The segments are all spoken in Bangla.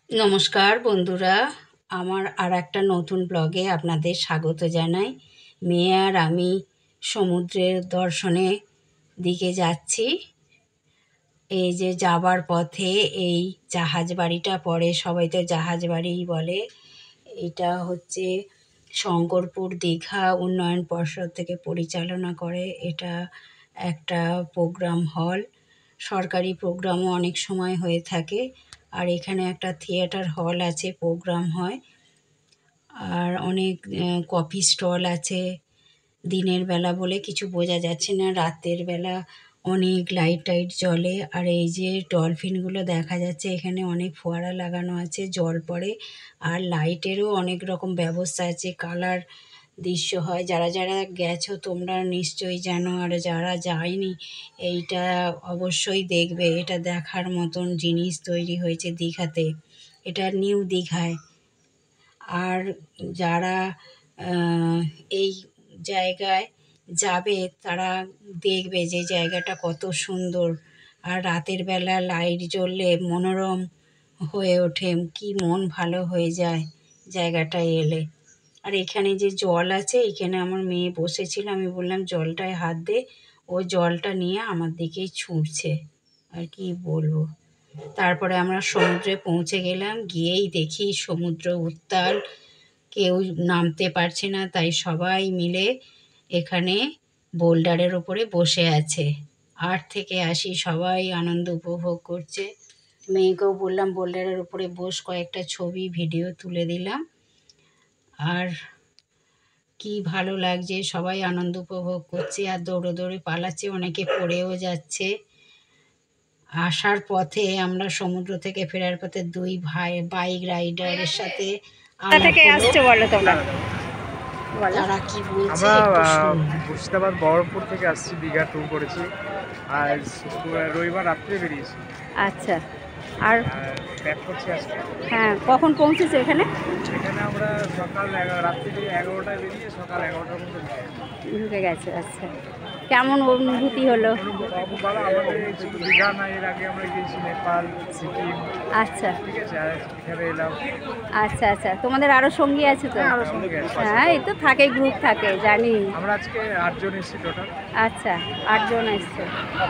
নমস্কার বন্ধুরা, আমার আর একটা নতুন ব্লগে আপনাদের স্বাগত জানাই। মেয়ে আর আমি সমুদ্রের দর্শনে দিকে যাচ্ছি। এই যে যাবার পথে এই জাহাজ বাড়িটা পড়ে, সবাই তো জাহাজ বাড়িই বলে। এটা হচ্ছে শঙ্করপুর দীঘা উন্নয়ন পর্ষদ থেকে পরিচালনা করে। এটা একটা প্রোগ্রাম হল, সরকারি প্রোগ্রামও অনেক সময় হয়ে থাকে। আর এখানে একটা থিয়েটার হল আছে, প্রোগ্রাম হয়। আর অনেক কফি স্টল আছে। দিনের বেলা বলে কিছু বোঝা যাচ্ছে না, রাতের বেলা অনেক লাইট টাইট জ্বলে। আর এই যে ডলফিনগুলো দেখা যাচ্ছে, এখানে অনেক ফোয়ারা লাগানো আছে, জল পড়ে। আর লাইটেরও অনেক রকম ব্যবস্থা আছে, কালার দৃশ্য হয়। যারা যারা গেছো তোমরা নিশ্চয়ই জানো, আর যারা যায়নি এইটা অবশ্যই দেখবে। এটা দেখার মতন জিনিস তৈরি হয়েছে দীঘাতে, এটা নিউ দীঘায়। আর যারা এই জায়গায় যাবে তারা দেখবে যে জায়গাটা কত সুন্দর। আর রাতের বেলা লাইট জ্বললে মনোরম হয়ে ওঠে, কি মন ভালো হয়ে যায় জায়গাটায় এলে। আর এখানে যে জল আছে, এখানে আমার মেয়ে বসেছিল, আমি বললাম জলটায় হাত দে, ও জলটা নিয়ে আমার দিকেই ছুঁড়ছে। আর কি বলবো। তারপরে আমরা সমুদ্রে পৌঁছে গেলাম, গিয়েই দেখি সমুদ্র উত্তাল, কেউ নামতে পারছে না, তাই সবাই মিলে এখানে বোল্ডারের ওপরে বসে আছে। আট থেকে আসি সবাই আনন্দ উপভোগ করছে। মেয়েকেও বললাম বোল্ডারের উপরে বস, কয়েকটা ছবি ভিডিও তুলে দিলাম। আর কি ভালো লাগছে, সবাই আনন্দ উপভোগ করছে আর দৌড়ে দৌড়ে পালাচ্ছে, অনেকে পড়েও যাচ্ছে। আসার পথে আমরা সমুদ্র থেকে ফেরার পথে দুই ভাই বাইক রাইডারের সাথে আসছে বলো তোমরা, তারা কি বলছে। মুর্শিদাবাদ বহরমপুর থেকে আসছি, দীঘা ট্যুর করেছি। আর রবিবার রাত্রে বেরিয়েছি। আচ্ছা, আর ব্যাক করছি আজকে। হ্যাঁ, কখন পৌঁছেছো এখানে? এখানে আমরা সকাল রাত্রি 11টায় বেরিয়ে সকাল 11টার মধ্যে ঢুকে গেছে। আচ্ছা, কেমন অনুভূতি হলো? খুব ভালো। আমাদের শুধু দীঘা না, এর আগে আমরা গিয়েছি নেপাল, সিকিম। আচ্ছা ঠিক আছে, আর এখানে এলাম। আচ্ছা আচ্ছা, তোমাদের আরও সঙ্গী আছে তো? আরও সঙ্গে গেছি। হ্যাঁ, এই তো থাকে, গ্রুপ থাকে, জানি। আমরা আজকে 8 জন এসেছি টোটাল। আচ্ছা, 8 জন এসছে।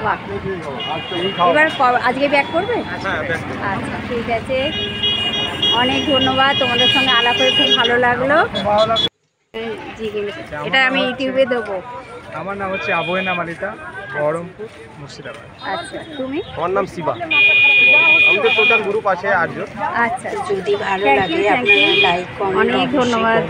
বাহ, এবার আজকে ব্যাক করবে? হ্যাঁ, আচ্ছা, ঠিক আছে, অনেক ধন্যবাদ। তোমাদের সঙ্গে আলাপ হয়ে খুব ভালো লাগলো। এটা আমি ইউটিউবে দেবো। আমার নাম হচ্ছে আবহেনা মালিতা, বহরমপুর, মুর্শিদাবাদ। আচ্ছা, তুমি? আমার নাম শিবা। আমাদের টোটাল গ্রুপ আছে 8 জন। আচ্ছা, যদি ভালো লাগে আপনারা লাইক কমেন্ট অনেক ধন্যবাদ।